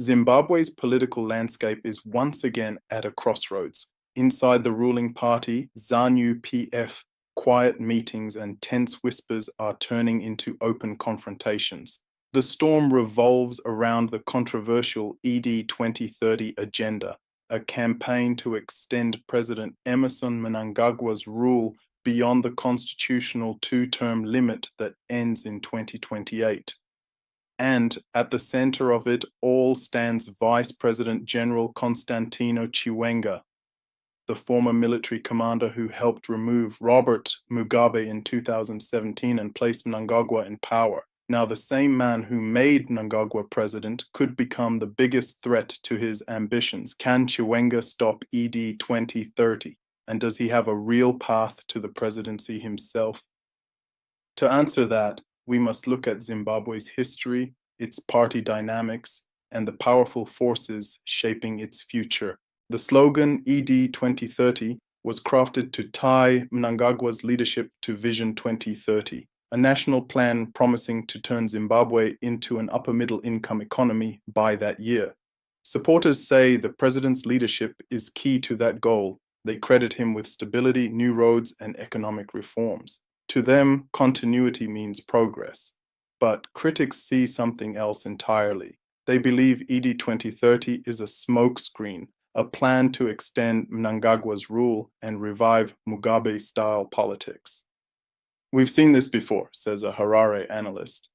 Zimbabwe's political landscape is once again at a crossroads. Inside the ruling party, ZANU-PF, quiet meetings and tense whispers are turning into open confrontations. The storm revolves around the controversial ED 2030 agenda, a campaign to extend President Emmerson Mnangagwa's rule beyond the constitutional two-term limit that ends in 2028. And at the center of it all stands Vice President General Constantino Chiwenga, the former military commander who helped remove Robert Mugabe in 2017 and placed Mnangagwa in power. Now, the same man who made Mnangagwa president could become the biggest threat to his ambitions. Can Chiwenga stop ED 2030? And does he have a real path to the presidency himself? To answer that, we must look at Zimbabwe's history, its party dynamics, and the powerful forces shaping its future. The slogan ED 2030 was crafted to tie Mnangagwa's leadership to Vision 2030, a national plan promising to turn Zimbabwe into an upper-middle income economy by that year. Supporters say the president's leadership is key to that goal. They credit him with stability, new roads, and economic reforms. To them, continuity means progress. But critics see something else entirely. They believe ED 2030 is a smokescreen, a plan to extend Mnangagwa's rule and revive Mugabe-style politics. We've seen this before, says a Harare analyst.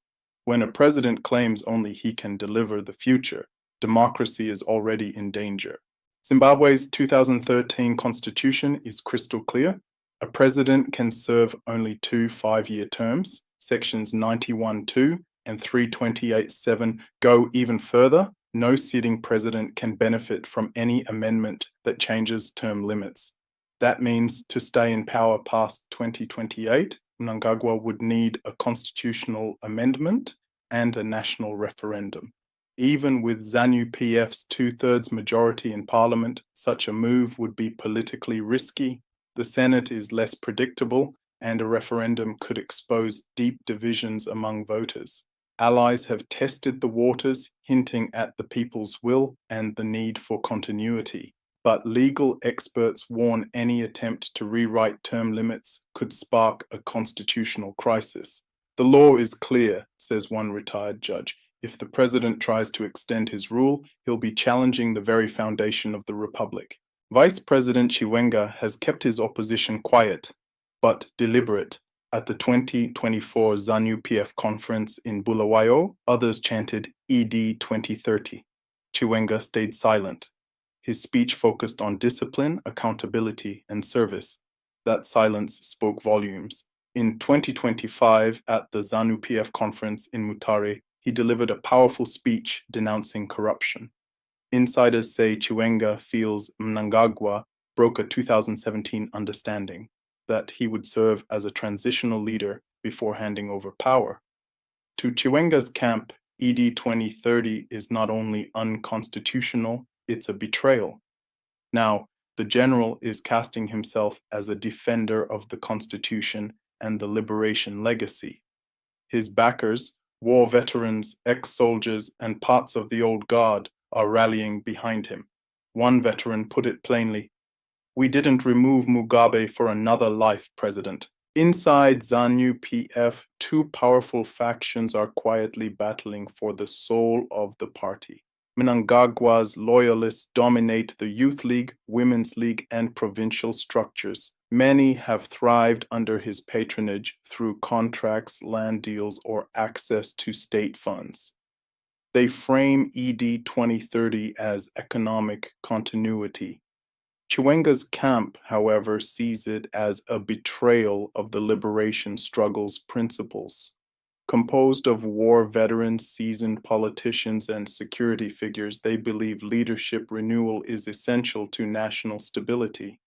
When a president claims only he can deliver the future, democracy is already in danger. Zimbabwe's 2013 constitution is crystal clear. A president can serve only 2 5-year terms. Sections 91(2) and 328(7) go even further. No sitting president can benefit from any amendment that changes term limits. That means to stay in power past 2028, Mnangagwa would need a constitutional amendment and a national referendum. Even with ZANU-PF's 2/3 majority in parliament, such a move would be politically risky. The Senate is less predictable, and a referendum could expose deep divisions among voters. Allies have tested the waters, hinting at the people's will and the need for continuity. But legal experts warn any attempt to rewrite term limits could spark a constitutional crisis. The law is clear, says one retired judge. If the president tries to extend his rule, he'll be challenging the very foundation of the republic. Vice President Chiwenga has kept his opposition quiet, but deliberate. At the 2024 ZANU-PF conference in Bulawayo, others chanted ED 2030. Chiwenga stayed silent. His speech focused on discipline, accountability, and service. That silence spoke volumes. In 2025, at the ZANU-PF conference in Mutare, he delivered a powerful speech denouncing corruption. Insiders say Chiwenga feels Mnangagwa broke a 2017 understanding that he would serve as a transitional leader before handing over power. To Chiwenga's camp, ED 2030 is not only unconstitutional, it's a betrayal. Now, the general is casting himself as a defender of the Constitution and the liberation legacy. His backers, war veterans, ex-soldiers, and parts of the old guard are rallying behind him. One veteran put it plainly, "We didn't remove Mugabe for another life, President." Inside ZANU-PF, 2 powerful factions are quietly battling for the soul of the party. Mnangagwa's loyalists dominate the Youth League, Women's League, and provincial structures. Many have thrived under his patronage through contracts, land deals, or access to state funds. They frame ED 2030 as economic continuity. Chiwenga's camp, however, sees it as a betrayal of the liberation struggle's principles. Composed of war veterans, seasoned politicians, and security figures, they believe leadership renewal is essential to national stability.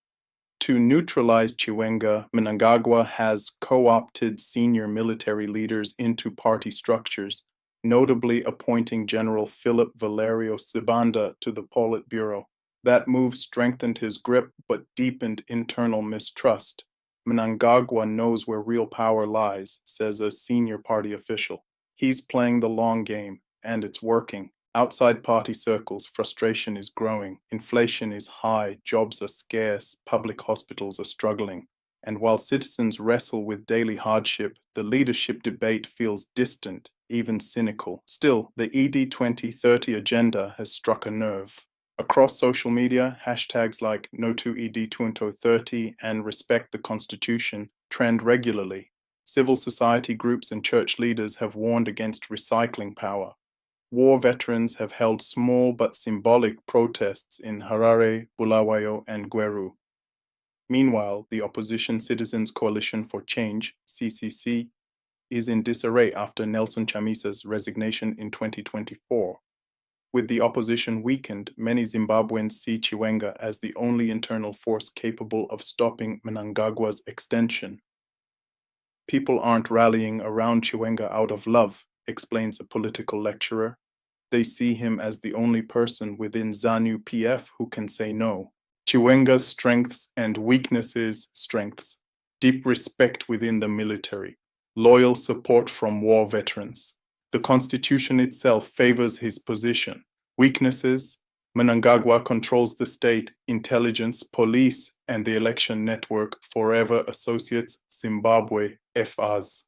To neutralize Chiwenga, Mnangagwa has co-opted senior military leaders into party structures, notably appointing General Philip Valerio Sibanda to the Politburo. That move strengthened his grip but deepened internal mistrust. Mnangagwa knows where real power lies, says a senior party official. He's playing the long game, and it's working. Outside party circles, frustration is growing, inflation is high, jobs are scarce, public hospitals are struggling. And while citizens wrestle with daily hardship, the leadership debate feels distant, even cynical. Still, the ED 2030 agenda has struck a nerve. Across social media, hashtags like No2ED 2030 and Respect the Constitution trend regularly. Civil society groups and church leaders have warned against recycling power. War veterans have held small but symbolic protests in Harare, Bulawayo, and Gweru. Meanwhile, the Opposition Citizens Coalition for Change, CCC, is in disarray after Nelson Chamisa's resignation in 2024. With the opposition weakened, many Zimbabweans see Chiwenga as the only internal force capable of stopping Mnangagwa's extension. People aren't rallying around Chiwenga out of love, explains a political lecturer. They see him as the only person within ZANU-PF who can say no. Chiwenga's strengths and weaknesses: strengths: deep respect within the military, loyal support from war veterans. The Constitution itself favors his position. Weaknesses: Mnangagwa controls the state, intelligence, police, and the election network Forever Associates Zimbabwe (FAZ).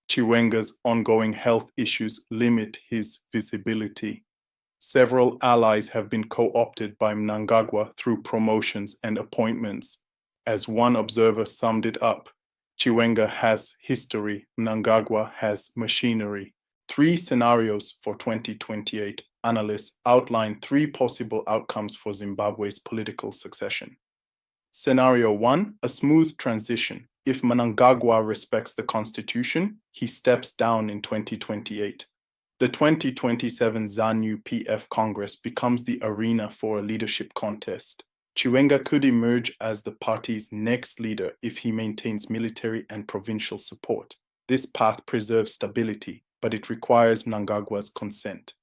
Chiwenga's ongoing health issues limit his visibility. Several allies have been co-opted by Mnangagwa through promotions and appointments. As one observer summed it up, Chiwenga has history, Mnangagwa has machinery. 3 scenarios for 2028. Analysts outline 3 possible outcomes for Zimbabwe's political succession. Scenario 1, a smooth transition. If Mnangagwa respects the constitution, he steps down in 2028. The 2027 ZANU-PF Congress becomes the arena for a leadership contest. Chiwenga could emerge as the party's next leader if he maintains military and provincial support. This path preserves stability, but it requires Mnangagwa's consent.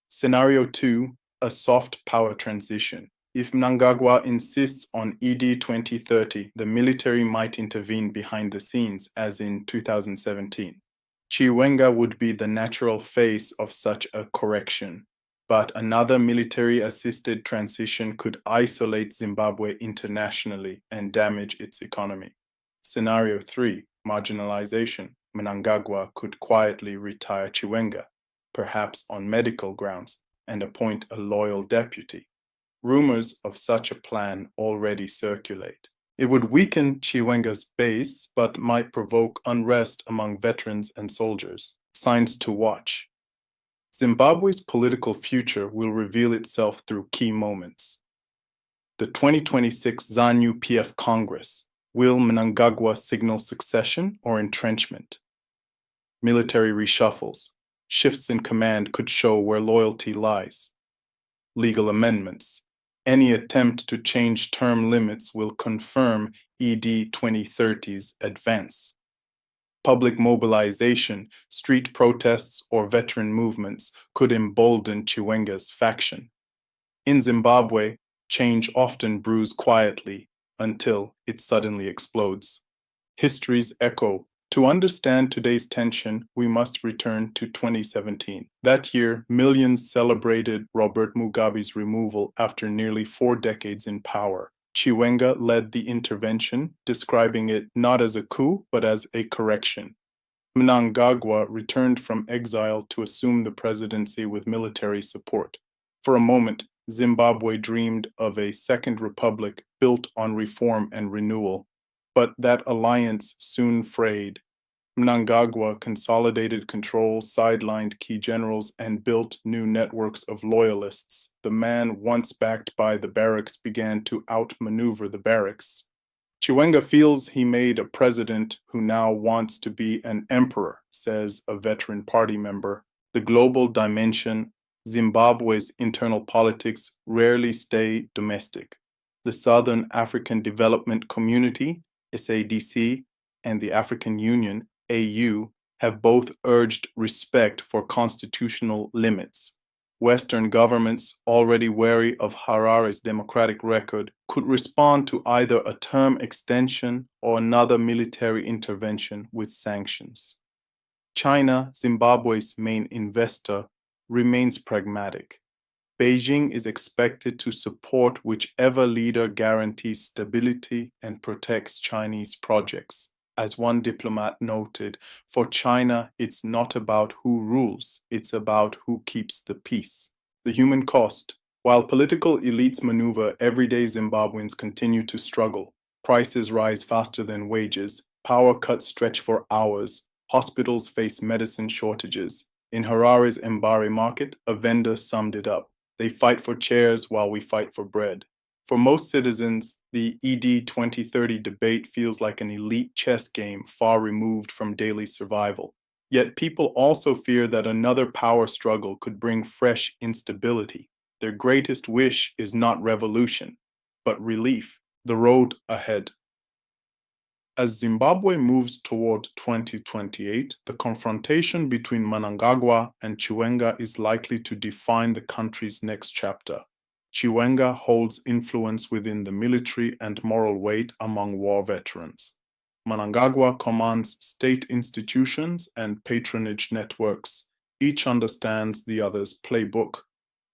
Scenario 2, a soft power transition. If Mnangagwa insists on ED 2030, the military might intervene behind the scenes, as in 2017. Chiwenga would be the natural face of such a correction, but another military-assisted transition could isolate Zimbabwe internationally and damage its economy. Scenario 3, marginalization. Mnangagwa could quietly retire Chiwenga, perhaps on medical grounds, and appoint a loyal deputy. Rumors of such a plan already circulate. It would weaken Chiwenga's base, but might provoke unrest among veterans and soldiers. Signs to watch. Zimbabwe's political future will reveal itself through key moments. The 2026 ZANU-PF Congress. Will Mnangagwa signal succession or entrenchment? Military reshuffles. Shifts in command could show where loyalty lies. Legal amendments. Any attempt to change term limits will confirm ED 2030's advance. Public mobilization, street protests, or veteran movements could embolden Chiwenga's faction. In Zimbabwe, change often brews quietly until it suddenly explodes. History's echo. To understand today's tension, we must return to 2017. That year, millions celebrated Robert Mugabe's removal after nearly 4 decades in power. Chiwenga led the intervention, describing it not as a coup, but as a correction. Mnangagwa returned from exile to assume the presidency with military support. For a moment, Zimbabwe dreamed of a second republic built on reform and renewal. But that alliance soon frayed. Mnangagwa consolidated control, sidelined key generals, and built new networks of loyalists. The man once backed by the barracks began to outmaneuver the barracks. Chiwenga feels he made a president who now wants to be an emperor, says a veteran party member. The global dimension. Zimbabwe's internal politics rarely stay domestic. The Southern African Development Community, SADC, and the African Union, AU, have both urged respect for constitutional limits. Western governments, already wary of Harare's democratic record, could respond to either a term extension or another military intervention with sanctions. China, Zimbabwe's main investor, remains pragmatic. Beijing is expected to support whichever leader guarantees stability and protects Chinese projects. As one diplomat noted, for China, it's not about who rules, it's about who keeps the peace. The human cost. While political elites maneuver, everyday Zimbabweans continue to struggle. Prices rise faster than wages, power cuts stretch for hours, hospitals face medicine shortages. In Harare's Mbari market, a vendor summed it up. They fight for chairs while we fight for bread. For most citizens, the ED 2030 debate feels like an elite chess game far removed from daily survival. Yet people also fear that another power struggle could bring fresh instability. Their greatest wish is not revolution, but relief, the road ahead. As Zimbabwe moves toward 2028, the confrontation between Mnangagwa and Chiwenga is likely to define the country's next chapter. Chiwenga holds influence within the military and moral weight among war veterans. Mnangagwa commands state institutions and patronage networks. Each understands the other's playbook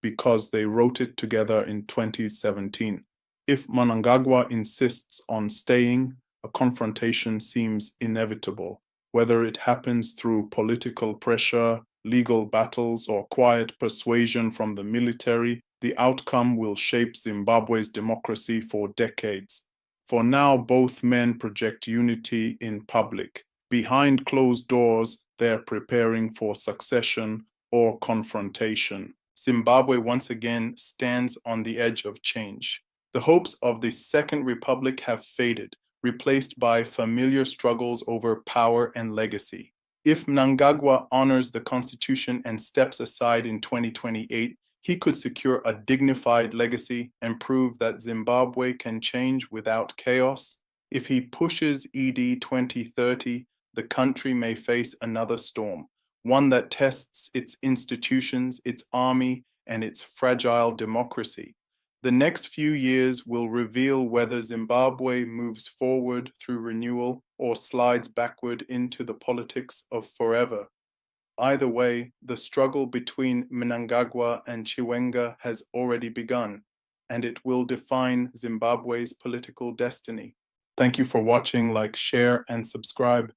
because they wrote it together in 2017. If Mnangagwa insists on staying, a confrontation seems inevitable, whether it happens through political pressure, legal battles, or quiet persuasion from the military. The outcome will shape Zimbabwe's democracy for decades. For now, both men project unity in public. Behind closed doors, they're preparing for succession or confrontation. Zimbabwe once again stands on the edge of change. The hopes of the Second Republic have faded, replaced by familiar struggles over power and legacy. If Mnangagwa honors the Constitution and steps aside in 2028, he could secure a dignified legacy and prove that Zimbabwe can change without chaos. If he pushes ED 2030, the country may face another storm, one that tests its institutions, its army, and its fragile democracy. The next few years will reveal whether Zimbabwe moves forward through renewal or slides backward into the politics of forever. Either way, the struggle between Mnangagwa and Chiwenga has already begun, and it will define Zimbabwe's political destiny. Thank you for watching. Like, share, and subscribe.